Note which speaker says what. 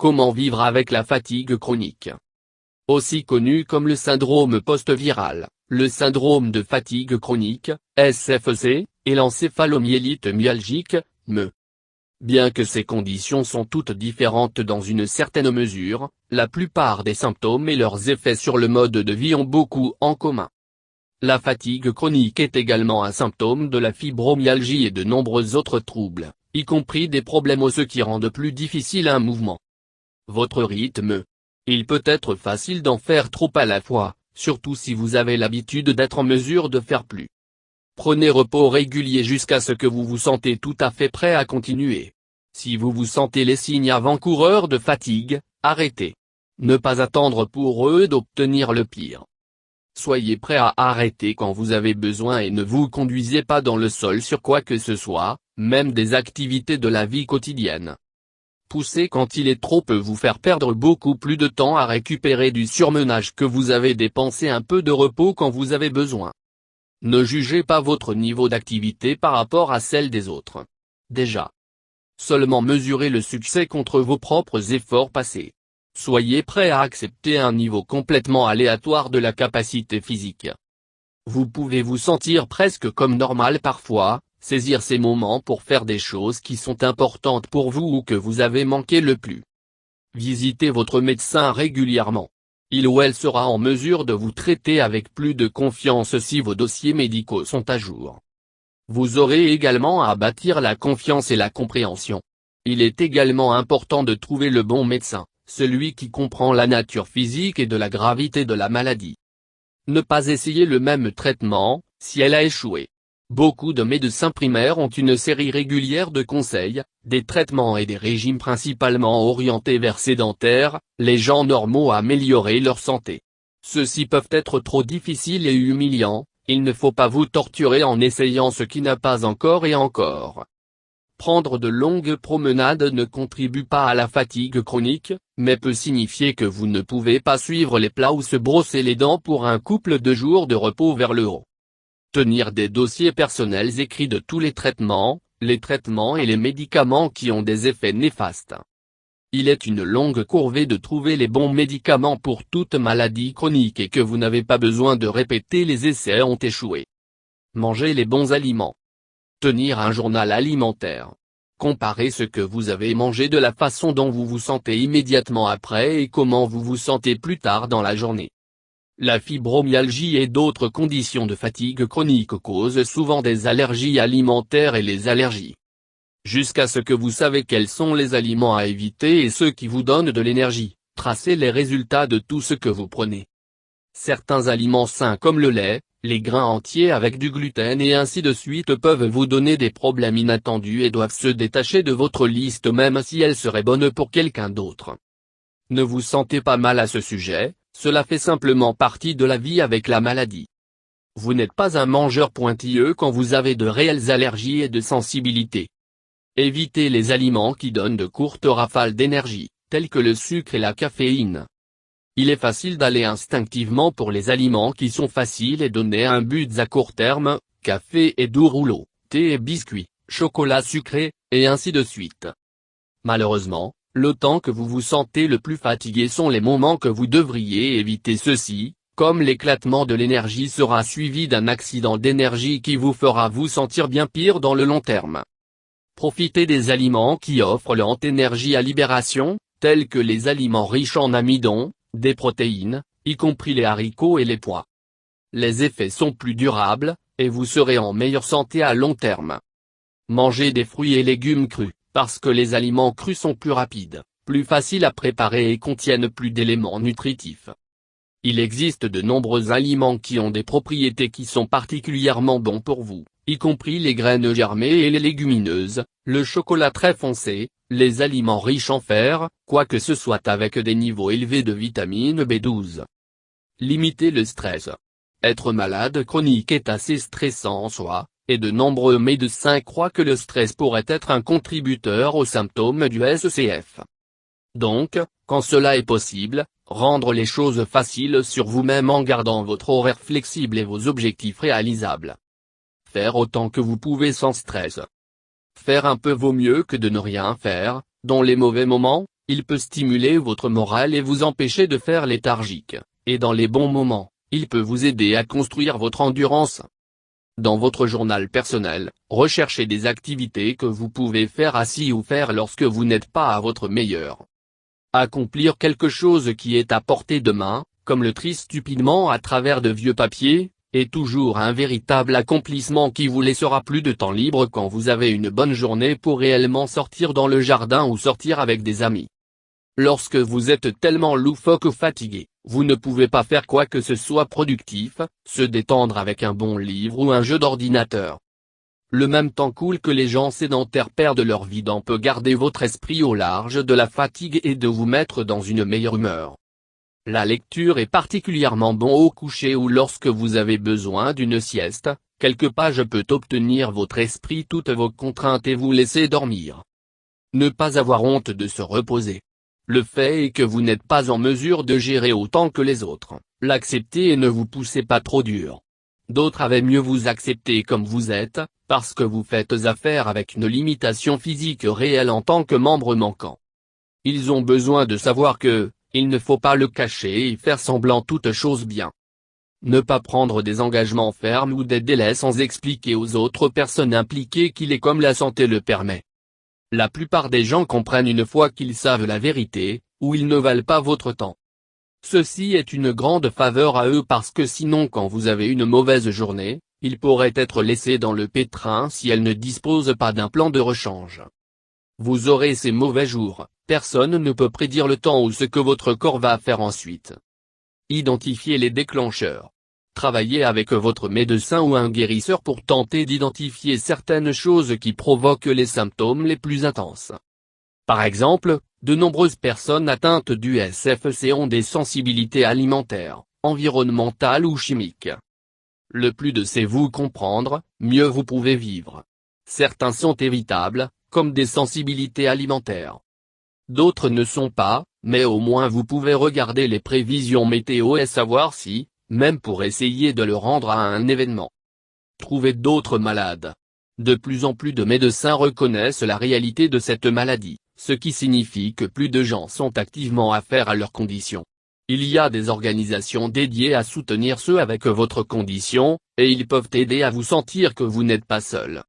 Speaker 1: Comment vivre avec la fatigue chronique? Aussi connu comme le syndrome post-viral, le syndrome de fatigue chronique, SFC, et l'encéphalomyélite myalgique, ME. Bien que ces conditions sont toutes différentes dans une certaine mesure, la plupart des symptômes et leurs effets sur le mode de vie ont beaucoup en commun. La fatigue chronique est également un symptôme de la fibromyalgie et de nombreux autres troubles, y compris des problèmes osseux qui rendent plus difficile un mouvement. Votre rythme. Il peut être facile d'en faire trop à la fois, surtout si vous avez l'habitude d'être en mesure de faire plus. Prenez repos régulier jusqu'à ce que vous vous sentez tout à fait prêt à continuer. Si vous vous sentez les signes avant-coureurs de fatigue, arrêtez. Ne pas attendre pour eux d'obtenir le pire. Soyez prêt à arrêter quand vous avez besoin et ne vous conduisez pas dans le sol sur quoi que ce soit, même des activités de la vie quotidienne. Pousser quand il est trop peut vous faire perdre beaucoup plus de temps à récupérer du surmenage que vous avez dépensé un peu de repos quand vous avez besoin. Ne jugez pas votre niveau d'activité par rapport à celle des autres. Déjà. Seulement mesurez le succès contre vos propres efforts passés. Soyez prêt à accepter un niveau complètement aléatoire de la capacité physique. Vous pouvez vous sentir presque comme normal parfois, saisir ces moments pour faire des choses qui sont importantes pour vous ou que vous avez manqué le plus. Visitez votre médecin régulièrement. Il ou elle sera en mesure de vous traiter avec plus de confiance si vos dossiers médicaux sont à jour. Vous aurez également à bâtir la confiance et la compréhension. Il est également important de trouver le bon médecin, celui qui comprend la nature physique et de la gravité de la maladie. Ne pas essayer le même traitement, si elle a échoué. Beaucoup de médecins primaires ont une série régulière de conseils, des traitements et des régimes principalement orientés vers sédentaires, les gens normaux à améliorer leur santé. Ceux-ci peuvent être trop difficiles et humiliants, il ne faut pas vous torturer en essayant ce qui n'a pas encore et encore. Prendre de longues promenades ne contribue pas à la fatigue chronique, mais peut signifier que vous ne pouvez pas suivre les plats ou se brosser les dents pour un couple de jours de repos vers le haut. Tenir des dossiers personnels écrits de tous les traitements et les médicaments qui ont des effets néfastes. Il est une longue corvée de trouver les bons médicaments pour toute maladie chronique et que vous n'avez pas besoin de répéter les essais ont échoué. Mangez les bons aliments. Tenir un journal alimentaire. Comparez ce que vous avez mangé de la façon dont vous vous sentez immédiatement après et comment vous vous sentez plus tard dans la journée. La fibromyalgie et d'autres conditions de fatigue chronique causent souvent des allergies alimentaires et les allergies. Jusqu'à ce que vous savez quels sont les aliments à éviter et ceux qui vous donnent de l'énergie, tracez les résultats de tout ce que vous prenez. Certains aliments sains comme le lait, les grains entiers avec du gluten et ainsi de suite peuvent vous donner des problèmes inattendus et doivent se détacher de votre liste même si elle serait bonne pour quelqu'un d'autre. Ne vous sentez pas mal à ce sujet, cela fait simplement partie de la vie avec la maladie. Vous n'êtes pas un mangeur pointilleux quand vous avez de réelles allergies et de sensibilités. Évitez les aliments qui donnent de courtes rafales d'énergie, tels que le sucre et la caféine. Il est facile d'aller instinctivement pour les aliments qui sont faciles et donner un but à court terme, café et doux rouleaux, thé et biscuits, chocolat sucré, et ainsi de suite. Malheureusement, le temps que vous vous sentez le plus fatigué sont les moments que vous devriez éviter ceux-ci, comme l'éclatement de l'énergie sera suivi d'un accident d'énergie qui vous fera vous sentir bien pire dans le long terme. Profitez des aliments qui offrent lente énergie à libération, tels que les aliments riches en amidon, des protéines, y compris les haricots et les pois. Les effets sont plus durables, et vous serez en meilleure santé à long terme. Mangez des fruits et légumes crus, parce que les aliments crus sont plus rapides, plus faciles à préparer et contiennent plus d'éléments nutritifs. Il existe de nombreux aliments qui ont des propriétés qui sont particulièrement bons pour vous, y compris les graines germées et les légumineuses, le chocolat très foncé, les aliments riches en fer, quoique ce soit avec des niveaux élevés de vitamine B12. Limitez le stress. Être malade chronique est assez stressant en soi, et de nombreux médecins croient que le stress pourrait être un contributeur aux symptômes du SCF. Donc, quand cela est possible, rendre les choses faciles sur vous-même en gardant votre horaire flexible et vos objectifs réalisables. Faire autant que vous pouvez sans stress. Faire un peu vaut mieux que de ne rien faire, dans les mauvais moments, Il peut stimuler votre morale et vous empêcher de faire léthargique, et dans les bons moments, il peut vous aider à construire votre endurance. Dans votre journal personnel, recherchez des activités que vous pouvez faire assis ou faire lorsque vous n'êtes pas à votre meilleur. Accomplir quelque chose qui est à portée de main, comme le tri stupidement à travers de vieux papiers, est toujours un véritable accomplissement qui vous laissera plus de temps libre quand vous avez une bonne journée pour réellement sortir dans le jardin ou sortir avec des amis. Lorsque vous êtes tellement loufoque ou fatigué, vous ne pouvez pas faire quoi que ce soit productif, se détendre avec un bon livre ou un jeu d'ordinateur. Le même temps cool que les gens sédentaires perdent leur vie dans peut garder votre esprit au large de la fatigue et de vous mettre dans une meilleure humeur. La lecture est particulièrement bon au coucher ou lorsque vous avez besoin d'une sieste, quelques pages peut obtenir votre esprit toutes vos contraintes et vous laisser dormir. Ne pas avoir honte de se reposer. Le fait est que vous n'êtes pas en mesure de gérer autant que les autres, l'acceptez et ne vous poussez pas trop dur. D'autres avaient mieux vous accepter comme vous êtes, parce que vous faites affaire avec une limitation physique réelle en tant que membre manquant. Ils ont besoin de savoir que, il ne faut pas le cacher et faire semblant toute chose bien. Ne pas prendre des engagements fermes ou des délais sans expliquer aux autres personnes impliquées qu'il est comme la santé le permet. La plupart des gens comprennent une fois qu'ils savent la vérité, ou ils ne valent pas votre temps. Ceci est une grande faveur à eux parce que sinon quand vous avez une mauvaise journée, ils pourraient être laissés dans le pétrin si elles ne disposent pas d'un plan de rechange. Vous aurez ces mauvais jours, personne ne peut prédire le temps ou ce que votre corps va faire ensuite. Identifiez les déclencheurs. Travaillez avec votre médecin ou un guérisseur pour tenter d'identifier certaines choses qui provoquent les symptômes les plus intenses. Par exemple, de nombreuses personnes atteintes du SFC ont des sensibilités alimentaires, environnementales ou chimiques. Le plus de c'est vous comprendre, mieux vous pouvez vivre. Certains sont évitables, comme des sensibilités alimentaires. D'autres ne sont pas, mais au moins vous pouvez regarder les prévisions météo et savoir si, même pour essayer de le rendre à un événement. Trouvez d'autres malades. De plus en plus de médecins reconnaissent la réalité de cette maladie, ce qui signifie que plus de gens sont activement affaires à leurs conditions. Il y a des organisations dédiées à soutenir ceux avec votre condition, et ils peuvent aider à vous sentir que vous n'êtes pas seul.